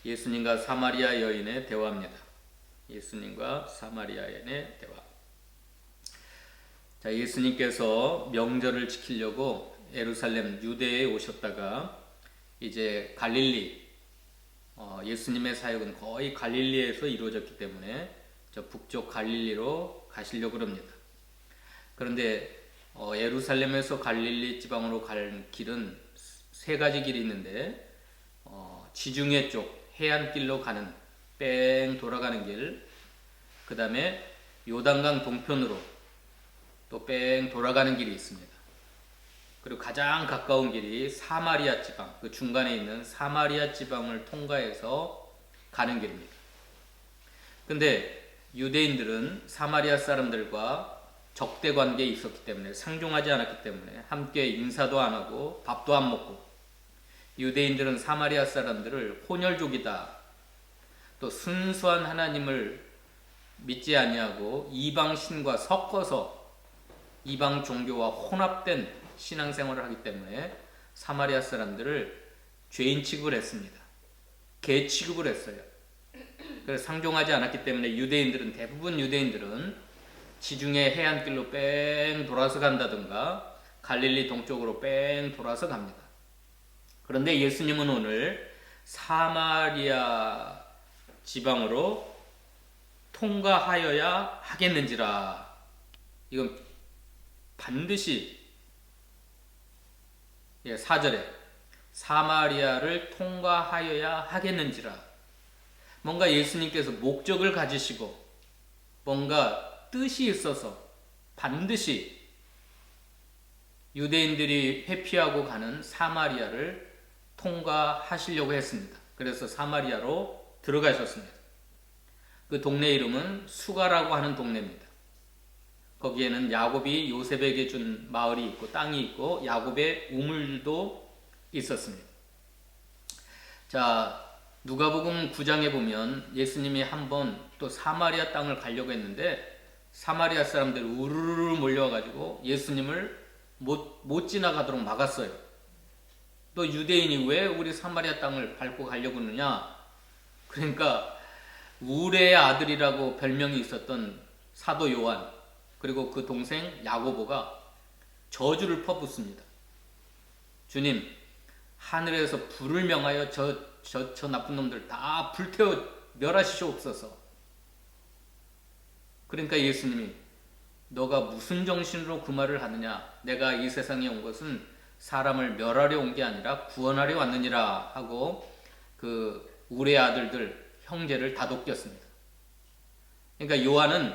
예수님과 사마리아 여인의 대화입니다. 예수님과 사마리아 여인의 대화. 자, 예수님께서 명절을 지키려고 예루살렘 유대에 오셨다가 이제 갈릴리, 예수님의 사역은 거의 갈릴리에서 이루어졌기 때문에 저 북쪽 갈릴리로 가시려고 합니다. 그런데 예루살렘에서 갈릴리 지방으로 갈 길은 세 가지 길이 있는데 지중해 쪽 해안길로 가는 뺑 돌아가는 길, 그 다음에 요단강 동편으로 또 뺑 돌아가는 길이 있습니다. 그리고 가장 가까운 길이 사마리아 지방, 그 중간에 있는 사마리아 지방을 통과해서 가는 길입니다. 근데 유대인들은 사마리아 사람들과 적대 관계에 있었기 때문에, 상종하지 않았기 때문에 함께 인사도 안 하고 밥도 안 먹고, 유대인들은 사마리아 사람들을 혼혈족이다, 또 순수한 하나님을 믿지 아니하고 이방 신과 섞어서 이방 종교와 혼합된 신앙생활을 하기 때문에 사마리아 사람들을 죄인 취급을 했습니다. 개 취급을 했어요. 그래서 상종하지 않았기 때문에 대부분 유대인들은 지중해 해안길로 뺑 돌아서 간다든가 갈릴리 동쪽으로 뺑 돌아서 갑니다. 그런데 예수님은 오늘 사마리아 지방으로 통과하여야 하겠는지라. 이건 반드시 4절에 사마리아를 통과하여야 하겠는지라. 뭔가 예수님께서 목적을 가지시고 뭔가 뜻이 있어서 반드시 유대인들이 회피하고 가는 사마리아를 통과하시려고 했습니다. 그래서 사마리아로 들어가셨습니다. 그 동네 이름은 수가라고 하는 동네입니다. 거기에는 야곱이 요셉에게 준 마을이 있고 땅이 있고 야곱의 우물도 있었습니다. 자, 누가복음 9장에 보면 예수님이 한번 또 사마리아 땅을 가려고 했는데 사마리아 사람들이 우르르 몰려와가지고 예수님을 못 지나가도록 막았어요. 또 유대인이 왜 우리 사마리아 땅을 밟고 가려고 하느냐? 그러니까 우레의 아들이라고 별명이 있었던 사도 요한, 그리고 그 동생 야고보가 저주를 퍼붓습니다. 주님, 하늘에서 불을 명하여 저 나쁜 놈들 다 불태워 멸하시옵소서. 그러니까 예수님이 너가 무슨 정신으로 그 말을 하느냐? 내가 이 세상에 온 것은 사람을 멸하려 온 게 아니라 구원하려 왔느니라 하고 그 우레의 아들들 형제를 다독였습니다. 그러니까 요한은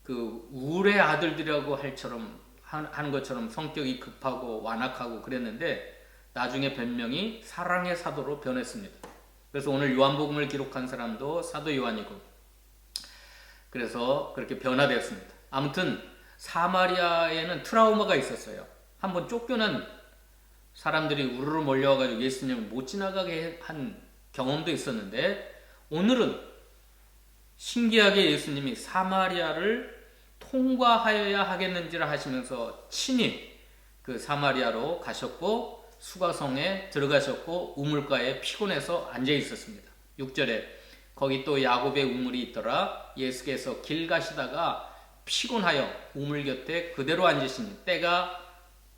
그 우레의 아들들이라고 하는 것처럼 성격이 급하고 완악하고 그랬는데 나중에 별명이 사랑의 사도로 변했습니다. 그래서 오늘 요한복음을 기록한 사람도 사도 요한이고, 그래서 그렇게 변화되었습니다. 아무튼 사마리아에는 트라우마가 있었어요. 한번 쫓겨난 사람들이 우르르 몰려와가지고 예수님을 못 지나가게 한 경험도 있었는데, 오늘은 신기하게 예수님이 사마리아를 통과하여야 하겠는지를 하시면서 친히 그 사마리아로 가셨고 수가성에 들어가셨고 우물가에 피곤해서 앉아 있었습니다. 6절에 거기 또 야곱의 우물이 있더라. 예수께서 길 가시다가 피곤하여 우물 곁에 그대로 앉으시니 때가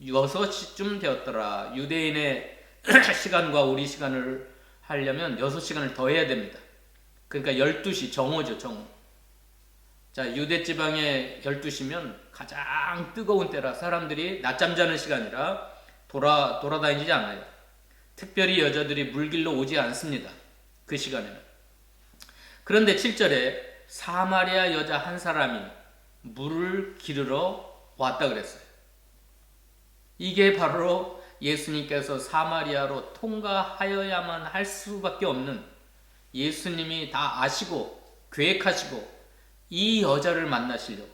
6시쯤 되었더라. 유대인의 시간과 우리 시간을 하려면 6시간을 더 해야 됩니다. 그러니까 12시 정오죠, 정오. 자, 유대 지방의 12시면 가장 뜨거운 때라 사람들이 낮잠 자는 시간이라 돌아다니지 않아요. 특별히 여자들이 물길로 오지 않습니다. 그 시간에는. 그런데 7절에 사마리아 여자 한 사람이 물을 기르러 왔다 그랬어요. 이게 바로 예수님께서 사마리아로 통과하여야만 할 수밖에 없는, 예수님이 다 아시고 계획하시고 이 여자를 만나시려고,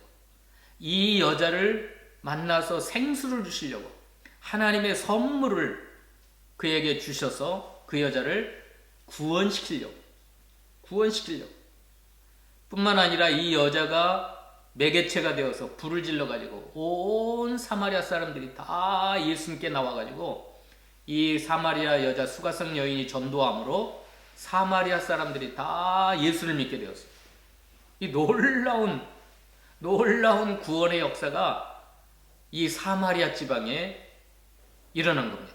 이 여자를 만나서 생수를 주시려고 하나님의 선물을 그에게 주셔서 그 여자를 구원시키려고 뿐만 아니라 이 여자가 매개체가 되어서 불을 질러가지고 온 사마리아 사람들이 다 예수님께 나와가지고 이 사마리아 여자 수가성 여인이 전도함으로 사마리아 사람들이 다 예수를 믿게 되었어요. 이 놀라운 구원의 역사가 이 사마리아 지방에 일어난 겁니다.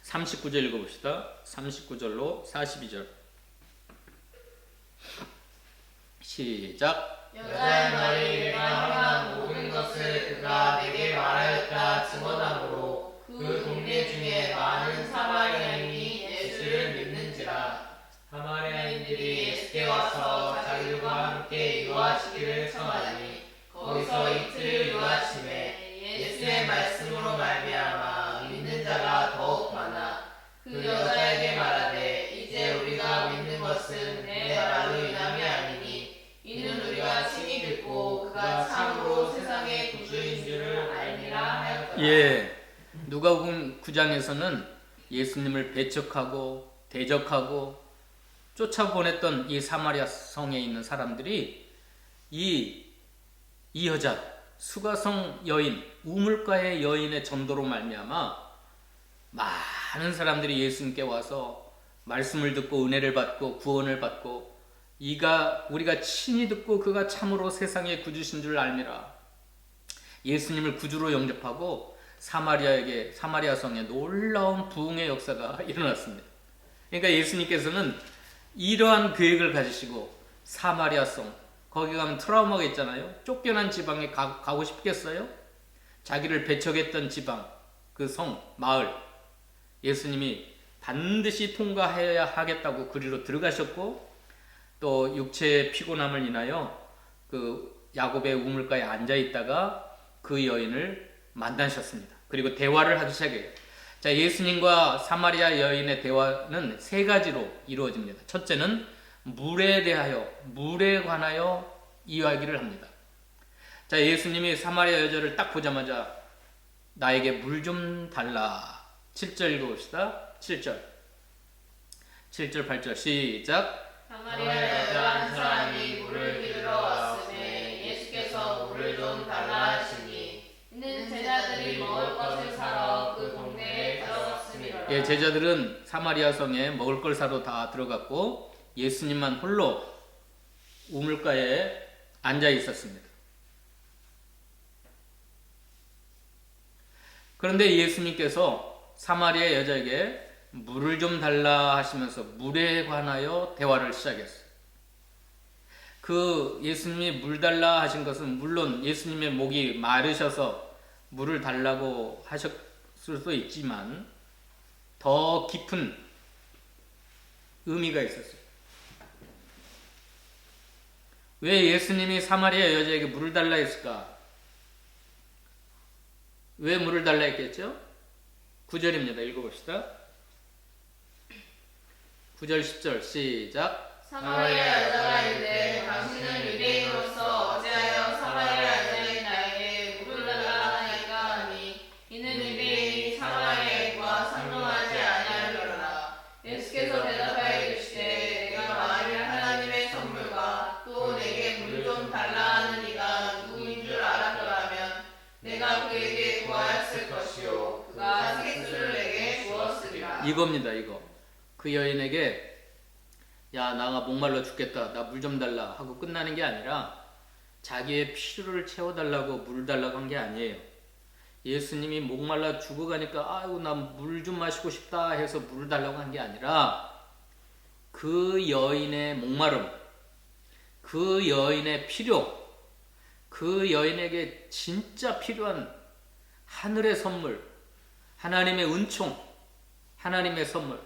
39절 읽어봅시다. 39절로 42절 시작. 여자의 말이 내가 행한 모든 것을 그가 내게 말하였다 증언하므로 그 동네 중에 많은 사마리아인이 예수를 믿는지라. 사마리아인들이 예수께 와서 자기들과 함께 유하시기를 청하니 거기서 이틀 유하심에 예수의 말씀으로 말미암아 믿는 자가 더욱 많아 그 여자에게 말하되 이제 우리가 믿는 것은 내 말로 인함이 아니니 이는 우리가 친히 듣고 그가 참으로 세상의 구주인 줄을 알미라 하였더라. 예, 누가복음 9장에서는 예수님을 배척하고 대적하고 쫓아보냈던 이 사마리아 성에 있는 사람들이 이 여자 수가성 여인 우물가의 여인의 전도로 말미암아 많은 사람들이 예수님께 와서 말씀을 듣고 은혜를 받고 구원을 받고 우리가 친히 듣고 그가 참으로 세상의 구주신 줄 알미라. 예수님을 구주로 영접하고 사마리아 성에 놀라운 부흥의 역사가 일어났습니다. 그러니까 예수님께서는 이러한 계획을 가지시고 사마리아 성, 거기 가면 트라우마가 있잖아요. 쫓겨난 지방에 가고 싶겠어요? 자기를 배척했던 지방, 그 성, 마을, 예수님이 반드시 통과해야 하겠다고 그리로 들어가셨고, 또 육체의 피곤함을 인하여 그 야곱의 우물가에 앉아 있다가 그 여인을 만나셨습니다. 그리고 대화를 하기 시작해요. 자, 예수님과 사마리아 여인의 대화는 세 가지로 이루어집니다. 첫째는 물에 관하여 이야기를 합니다. 자, 예수님이 사마리아 여자를 딱 보자마자 나에게 물 좀 달라. 7절 읽어봅시다. 7절, 8절 시작. 사마리아 여자 한 사람이 물을 기르러 왔으매 예수께서 물을 좀 달라 하시니 이는 제자들이 먹을 것을 사러 그 동네에 들어갔습니다. 예, 제자들은 사마리아 성에 먹을 걸 사러 다 들어갔고 예수님만 홀로 우물가에 앉아 있었습니다. 그런데 예수님께서 사마리아 여자에게 물을 좀 달라 하시면서 물에 관하여 대화를 시작했어요. 그 예수님이 물 달라 하신 것은 물론 예수님의 목이 마르셔서 물을 달라고 하셨을 수도 있지만 더 깊은 의미가 있었어요. 왜 예수님이 사마리아 여자에게 물을 달라 했을까? 왜 물을 달라 했겠죠? 9절입니다. 읽어봅시다. 9절 10절 시작. 사마리아 여자가 이르되 당신은 유대인으로서 어찌하여 사마리아 여자인 나에게 물을 달라 하나이까 하니 이는 유대인이 사마리아인과 상종하지 아니하려라. 예수께서 대답하여 이르시되 내가 만일 하나님의 선물과 또 내게 물 좀 달라 하는 이가 누구인 줄 알았더라면 내가 그에게 구하였을 것이요 그가 생수를 내게 주었으리라. 이겁니다. 이거. 그 여인에게 야, 나가 목말라 죽겠다. 나 물 좀 달라 하고 끝나는 게 아니라 자기의 필요를 채워달라고 물을 달라고 한 게 아니에요. 예수님이 목말라 죽어가니까 아이고 나 물 좀 마시고 싶다 해서 물을 달라고 한 게 아니라 그 여인의 목마름, 그 여인의 필요, 그 여인에게 진짜 필요한 하늘의 선물, 하나님의 은총, 하나님의 선물.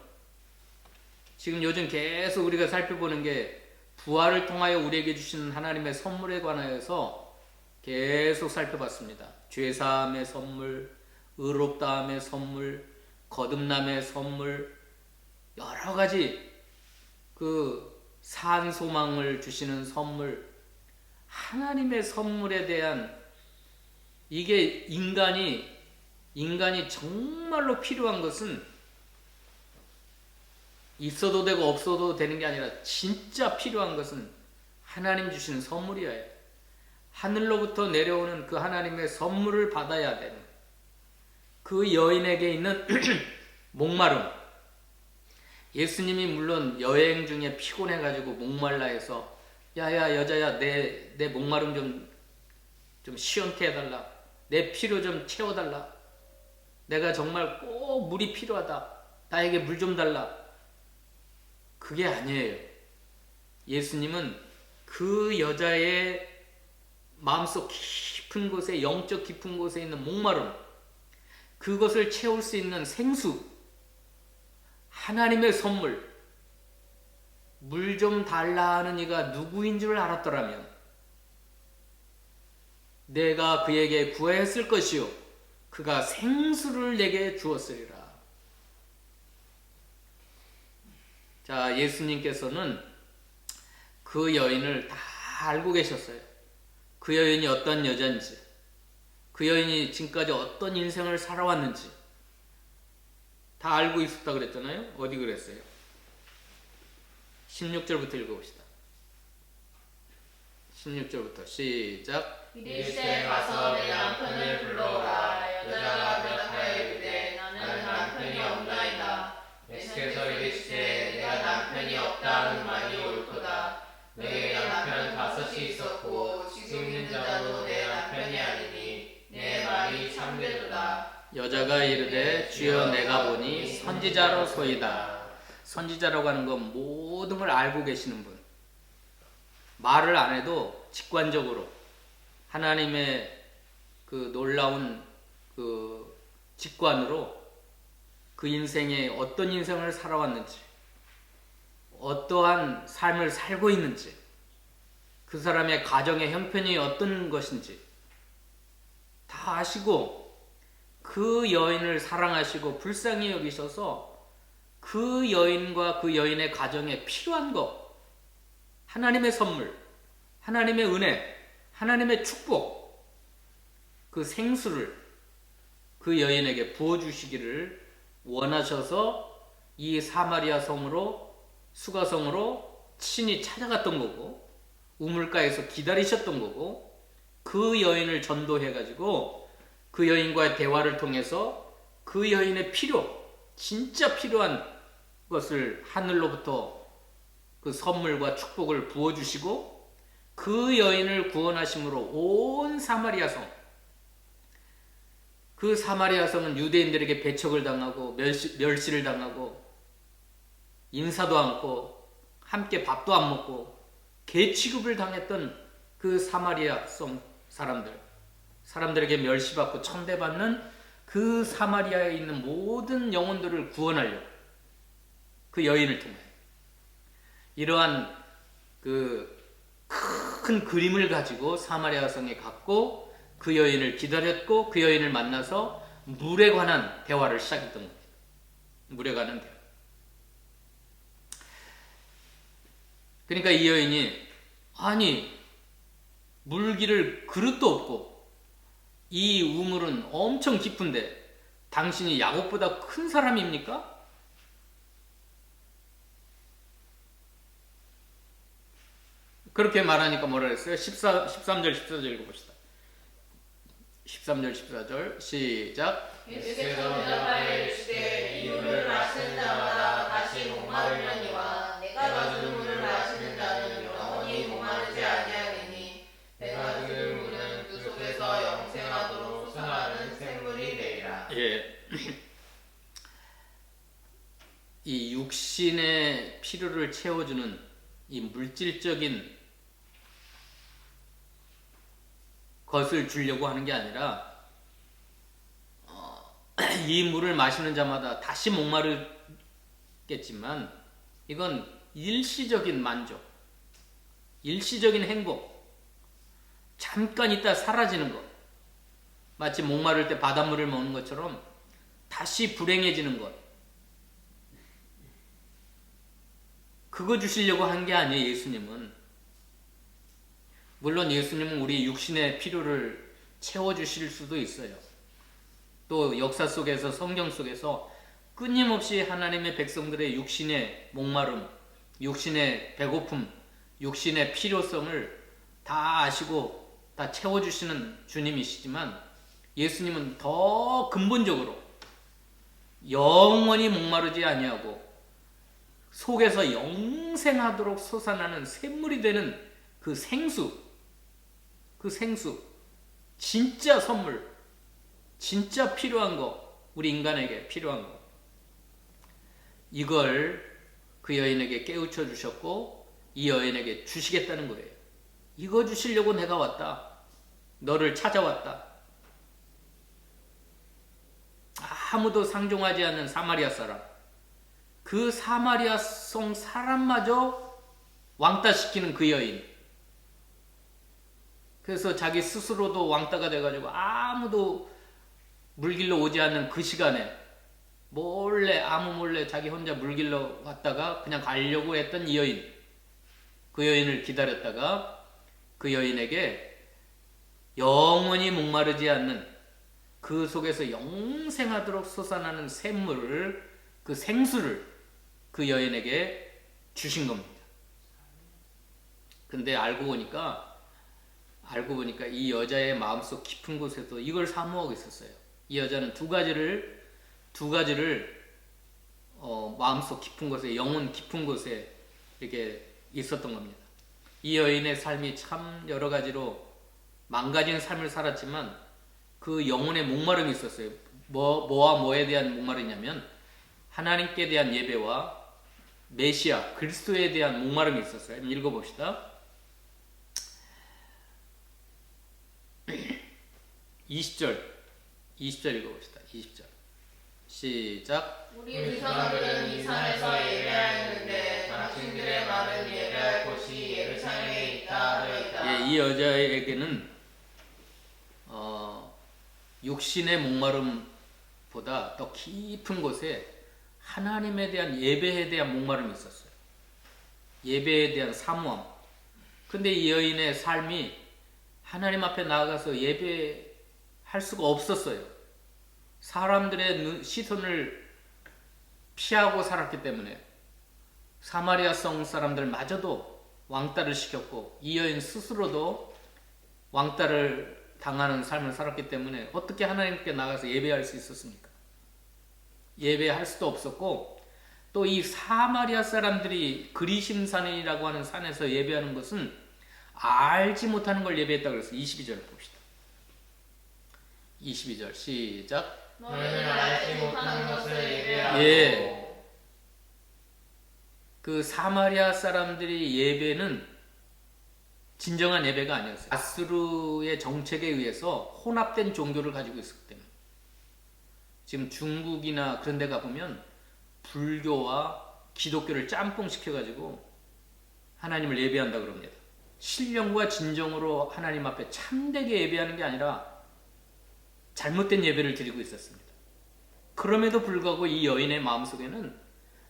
지금 요즘 계속 우리가 살펴보는 게 부활을 통하여 우리에게 주시는 하나님의 선물에 관하여서 계속 살펴봤습니다. 죄사함의 선물, 의롭다함의 선물, 거듭남의 선물, 여러 가지 그 산소망을 주시는 선물, 하나님의 선물에 대한 이게 인간이 정말로 필요한 것은 있어도 되고 없어도 되는 게 아니라 진짜 필요한 것은 하나님 주시는 선물이에요. 하늘로부터 내려오는 그 하나님의 선물을 받아야 되는 그 여인에게 있는 목마름. 예수님이 물론 여행 중에 피곤해가지고 목말라 해서 야야 여자야 내 목마름 좀 시원케 해달라. 내 피로 좀 채워달라. 내가 정말 꼭 물이 필요하다. 나에게 물 좀 달라. 그게 아니에요. 예수님은 그 여자의 마음속 깊은 곳에, 영적 깊은 곳에 있는 목마름, 그것을 채울 수 있는 생수, 하나님의 선물, 물 좀 달라 하는 이가 누구인 줄 알았더라면 내가 그에게 구하였을 것이요 그가 생수를 내게 주었으리라. 자, 예수님께서는 그 여인을 다 알고 계셨어요. 그 여인이 어떤 여자인지, 그 여인이 지금까지 어떤 인생을 살아왔는지 다 알고 있었다 그랬잖아요. 어디 그랬어요? 16절부터 읽어봅시다. 16절부터 시작. 이르시되 가서 내 남편을 불러오라. 여자가 대답하여 이르되 나는 남편이 없나이다. 예수께서 이르시되 내가 남편이 없다 하는 말이 옳도다. 내 남편 5이 있었고 지금 있는 자도 내 남편이 아니니 내 말이 참되도다. 여자가 이르되 주여 내가 보니 선지자로소이다. 선지자라고 하는 건 모든 걸 알고 계시는 분. 말을 안 해도 직관적으로 하나님의 그 놀라운 그 직관으로 그 인생에 어떤 인생을 살아왔는지, 어떠한 삶을 살고 있는지, 그 사람의 가정의 형편이 어떤 것인지 다 아시고 그 여인을 사랑하시고 불쌍히 여기셔서 그 여인과 그 여인의 가정에 필요한 것, 하나님의 선물, 하나님의 은혜, 하나님의 축복, 그 생수를 그 여인에게 부어주시기를 원하셔서 이 사마리아 성으로, 수가성으로 친히 찾아갔던 거고, 우물가에서 기다리셨던 거고, 그 여인을 전도해가지고 그 여인과의 대화를 통해서 그 여인의 필요, 진짜 필요한 것을 하늘로부터 그 선물과 축복을 부어주시고 그 여인을 구원하심으로 온 사마리아 성, 그 사마리아 성은 유대인들에게 배척을 당하고 멸시를 당하고 인사도 않고 함께 밥도 안 먹고 개 취급을 당했던 그 사마리아 성 사람들에게 멸시받고 천대받는 그 사마리아에 있는 모든 영혼들을 구원하려고 그 여인을 통해 이러한 그 큰 그림을 가지고 사마리아 성에 갔고 그 여인을 기다렸고 그 여인을 만나서 물에 관한 대화를 시작했던 겁니다. 물에 관한 대화. 그러니까 이 여인이 아니 물기를 그릇도 없고 이 우물은 엄청 깊은데 당신이 야곱보다 큰 사람입니까? 그렇게 말하니까 뭐라 그랬어요? 13절 14절 읽어봅시다. 13절 14절 시작. 예수께서 대답하여 이르시되 이 물을 마시는 자마다 다시 목마르려니와 내가 주는 물을 마시는 자는 영원히 목마르지 아니하리니 내가 주는 물은 그 속에서 영생하도록 솟아나는 샘물이 되리라. 예. 이 육신의 필요를 채워주는 이 물질적인 것을 주려고 하는 게 아니라 이 물을 마시는 자마다 다시 목마르겠지만 이건 일시적인 만족, 일시적인 행복, 잠깐 있다 사라지는 것, 마치 목마를 때 바닷물을 먹는 것처럼 다시 불행해지는 것, 그거 주시려고 한 게 아니에요. 예수님은 물론 예수님은 우리 육신의 필요를 채워주실 수도 있어요. 또 역사 속에서 성경 속에서 끊임없이 하나님의 백성들의 육신의 목마름, 육신의 배고픔, 육신의 필요성을 다 아시고 다 채워주시는 주님이시지만 예수님은 더 근본적으로 영원히 목마르지 아니하고 속에서 영생하도록 솟아나는 샘물이 되는 그 생수, 진짜 선물, 진짜 필요한 거, 우리 인간에게 필요한 거, 이걸 그 여인에게 깨우쳐 주셨고 이 여인에게 주시겠다는 거예요. 이거 주시려고 내가 왔다. 너를 찾아왔다. 아무도 상종하지 않는 사마리아 사람, 그 사마리아 성 사람마저 왕따시키는 그 여인. 그래서 자기 스스로도 왕따가 돼가지고 아무도 물길로 오지 않는 그 시간에 아무 몰래 자기 혼자 물길로 왔다가 그냥 가려고 했던 이 여인. 그 여인을 기다렸다가 그 여인에게 영원히 목마르지 않는 그 속에서 영생하도록 솟아나는 샘물을, 그 생수를 그 여인에게 주신 겁니다. 근데 알고 보니까 이 여자의 마음속 깊은 곳에도 이걸 사모하고 있었어요. 이 여자는 두 가지를 마음속 깊은 곳에, 영혼 깊은 곳에 이렇게 있었던 겁니다. 이 여인의 삶이 참 여러 가지로 망가진 삶을 살았지만 그 영혼의 목마름이 있었어요. 뭐와 뭐에 대한 목마름이냐면 하나님께 대한 예배와 메시아 그리스도에 대한 목마름이 있었어요. 한번 읽어봅시다. 20절 읽어봅시다. 20절 시작. 우리 조상들은 이 산에서 예배하였는데 당신들의 말은 예배할 곳이 예루살렘에 있다 하더이다. 이 여자에게는 육신의 목마름보다 더 깊은 곳에 하나님에 대한 예배에 대한 목마름이 있었어요. 예배에 대한 사모함. 근데 이 여인의 삶이 하나님 앞에 나아가서 예배할 수가 없었어요. 사람들의 시선을 피하고 살았기 때문에 사마리아 성 사람들마저도 왕따를 시켰고 이 여인 스스로도 왕따를 당하는 삶을 살았기 때문에 어떻게 하나님께 나가서 예배할 수 있었습니까? 예배할 수도 없었고, 또 이 사마리아 사람들이 그리심산이라고 하는 산에서 예배하는 것은 알지 못하는 걸 예배했다고 그랬어요. 22절 봅시다. 22절 시작. 너희는 알지 못하는 것을 예배하고. 예. 그 사마리아 사람들이 예배는 진정한 예배가 아니었어요. 아수르의 정책에 의해서 혼합된 종교를 가지고 있었기 때문에. 지금 중국이나 그런 데 가보면 불교와 기독교를 짬뽕 시켜가지고 하나님을 예배한다 그럽니다. 신령과 진정으로 하나님 앞에 참되게 예배하는 게 아니라 잘못된 예배를 드리고 있었습니다. 그럼에도 불구하고 이 여인의 마음속에는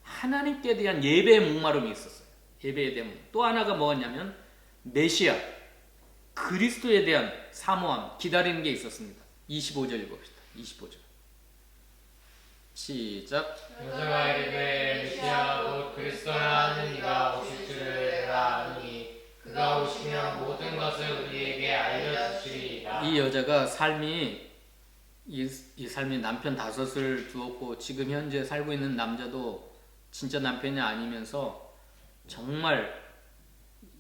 하나님께 대한 예배의 목마름이 있었어요. 예배에 대한 또 하나가 뭐였냐면 메시아 그리스도에 대한 사모함, 기다리는 게 있었습니다. 25절 읽어봅시다. 25절 시작. 여자가 이르되 메시아 곧 그리스도라 하는 이가 오실 줄을 내가 아노니 그가 오시면 모든 것을 우리에게 알려주시리이다. 이 여자가 삶이 남편 5을 두었고 지금 현재 살고 있는 남자도 진짜 남편이 아니면서 정말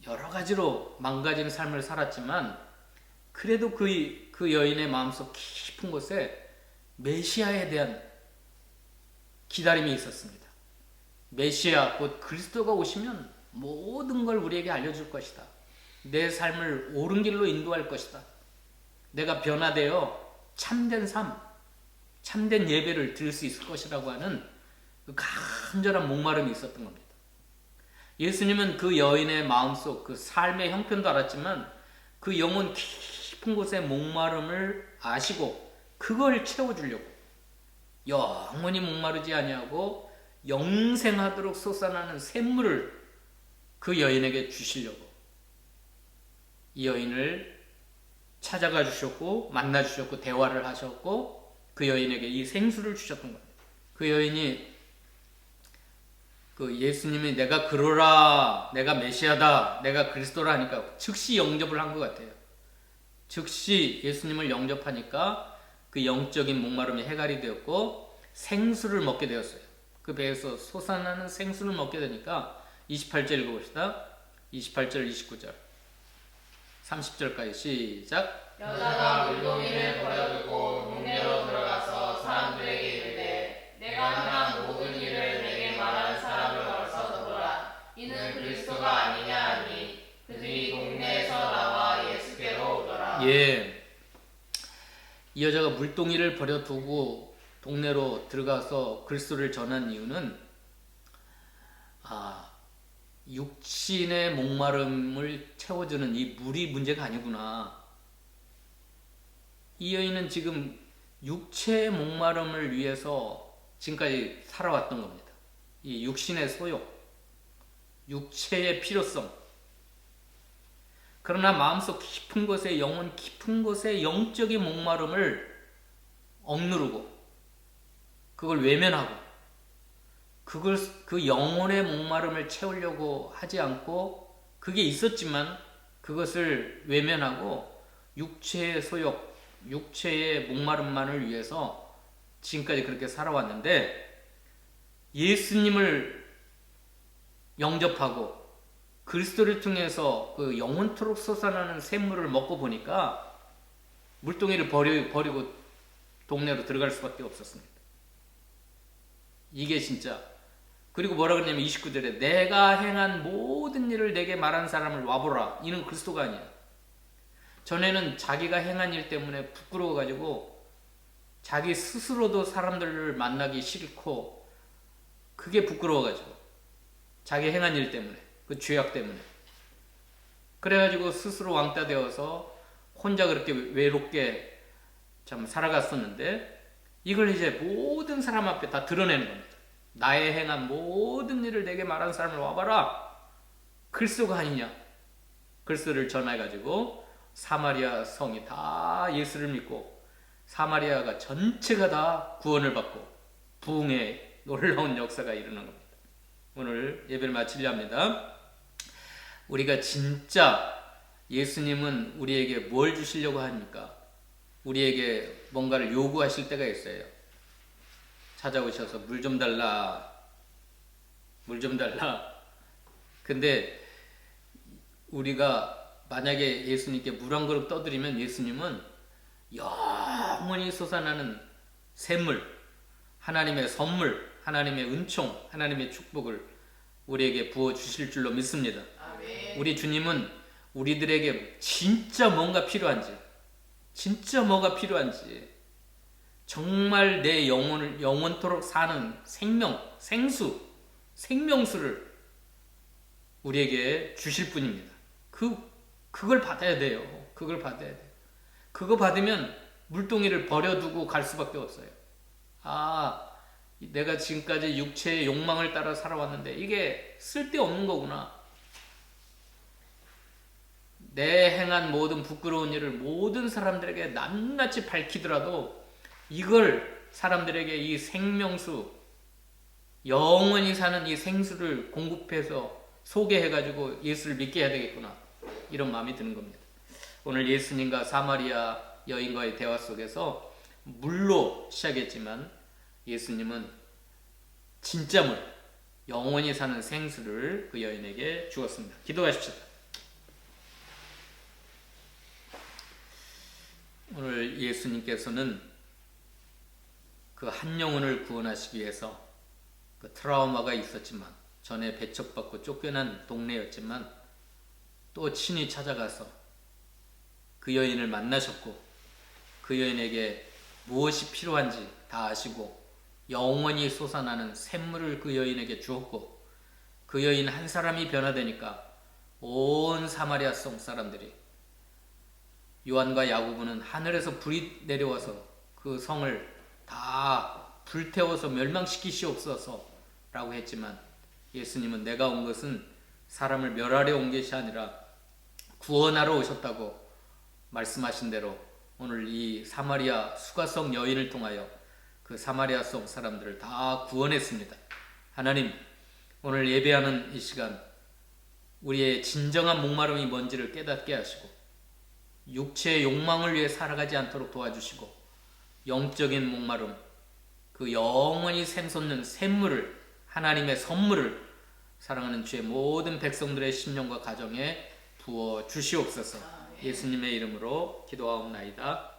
여러 가지로 망가진 삶을 살았지만 그래도 그 여인의 마음속 깊은 곳에 메시아에 대한 기다림이 있었습니다. 메시아 곧 그리스도가 오시면 모든 걸 우리에게 알려줄 것이다. 내 삶을 옳은 길로 인도할 것이다. 내가 변화되어 참된 삶, 참된 예배를 드릴 수 있을 것이라고 하는 그 간절한 목마름이 있었던 겁니다. 예수님은 그 여인의 마음속 그 삶의 형편도 알았지만 그 영혼 깊은 곳의 목마름을 아시고 그걸 채워주려고 영원히 목마르지 아니하고 영생하도록 솟아나는 샘물을 그 여인에게 주시려고 이 여인을 찾아가 주셨고 만나 주셨고 대화를 하셨고 그 여인에게 이 생수를 주셨던 겁니다. 그 여인이 그 예수님이 내가 그러라, 내가 메시아다, 내가 그리스도라 하니까 즉시 영접을 한 것 같아요. 즉시 예수님을 영접하니까 그 영적인 목마름이 해결이 되었고 생수를 먹게 되었어요. 그 배에서 솟아나는 생수를 먹게 되니까 28절 읽어봅시다. 28절 29절 30절까지 시작. 여자가 물동이를 버려두고 동네로 들어가서 사람들에게 이르되 내가 행한 모든 일을 내게 말하는 사람을 벌써 보라. 이는 그리스도가 아니냐 하니 그들이 동네에서 나와 예수께로 오더라. 예, 이 여자가 물동이를 버려두고 동네로 들어가서 그리스도를 전한 이유는 육신의 목마름을 채워주는 이 물이 문제가 아니구나. 이 여인은 지금 육체의 목마름을 위해서 지금까지 살아왔던 겁니다. 이 육신의 소욕, 육체의 필요성. 그러나 마음속 깊은 곳에, 영혼 깊은 곳에 영적인 목마름을 억누르고 그걸 외면하고 그 영혼의 목마름을 채우려고 하지 않고 그게 있었지만 그것을 외면하고 육체의 소욕, 육체의 목마름만을 위해서 지금까지 그렇게 살아왔는데 예수님을 영접하고 그리스도를 통해서 그 영원토록 솟아나는 샘물을 먹고 보니까 물동이를 버리고 동네로 들어갈 수밖에 없었습니다. 이게 진짜. 그리고 뭐라 그러냐면 29절에 내가 행한 모든 일을 내게 말한 사람을 와보라. 이는 그리스도가 아니야. 전에는 자기가 행한 일 때문에 부끄러워가지고 자기 스스로도 사람들을 만나기 싫고 그게 부끄러워가지고 자기 행한 일 때문에 그 죄악 때문에 그래가지고 스스로 왕따 되어서 혼자 그렇게 외롭게 참 살아갔었는데 이걸 이제 모든 사람 앞에 다 드러내는 겁니다. 나의 행한 모든 일을 내게 말한 사람을 와봐라. 그리스도가 아니냐. 그리스도를 전해가지고 사마리아 성이 다 예수를 믿고 사마리아가 전체가 다 구원을 받고 부흥의 놀라운 역사가 일어난 겁니다. 오늘 예배를 마치려 합니다. 우리가 진짜 예수님은 우리에게 뭘 주시려고 합니까? 우리에게 뭔가를 요구하실 때가 있어요. 찾아오셔서 물 좀 달라. 물 좀 달라. 근데 우리가 만약에 예수님께 물 한 그릇 떠드리면 예수님은 영원히 솟아나는 샘물, 하나님의 선물, 하나님의 은총, 하나님의 축복을 우리에게 부어주실 줄로 믿습니다. 아멘. 우리 주님은 우리들에게 진짜 뭔가 필요한지, 진짜 뭐가 필요한지, 정말 내 영혼을 영원토록 사는 생명, 생명수를 우리에게 주실 분입니다. 그걸 받아야 돼요. 그걸 받아야 돼요. 그거 받으면 물동이를 버려두고 갈 수밖에 없어요. 내가 지금까지 육체의 욕망을 따라 살아왔는데 이게 쓸데없는 거구나. 내 행한 모든 부끄러운 일을 모든 사람들에게 낱낱이 밝히더라도 이걸 사람들에게 이 생명수, 영원히 사는 이 생수를 공급해서 소개해가지고 예수를 믿게 해야 되겠구나. 이런 마음이 드는 겁니다. 오늘 예수님과 사마리아 여인과의 대화 속에서 물로 시작했지만 예수님은 진짜 물, 영원히 사는 생수를 그 여인에게 주었습니다. 기도하십시오. 오늘 예수님께서는 그 한 영혼을 구원하시기 위해서 그 트라우마가 있었지만 전에 배척받고 쫓겨난 동네였지만 또 친히 찾아가서 그 여인을 만나셨고 그 여인에게 무엇이 필요한지 다 아시고 영원히 솟아나는 샘물을 그 여인에게 주었고 그 여인 한 사람이 변화되니까 온 사마리아 성 사람들이 요한과 야고보는 하늘에서 불이 내려와서 그 성을 다 불태워서 멸망시키시옵소서 라고 했지만 예수님은 내가 온 것은 사람을 멸하려 온 것이 아니라 구원하러 오셨다고 말씀하신 대로 오늘 이 사마리아 수가성 여인을 통하여 그 사마리아 성 사람들을 다 구원했습니다. 하나님, 오늘 예배하는 이 시간 우리의 진정한 목마름이 뭔지를 깨닫게 하시고 육체의 욕망을 위해 살아가지 않도록 도와주시고 영적인 목마름, 그 영원히 샘솟는 샘물을, 하나님의 선물을 사랑하는 주의 모든 백성들의 심령과 가정에 부어 주시옵소서. 예수님의 이름으로 기도하옵나이다.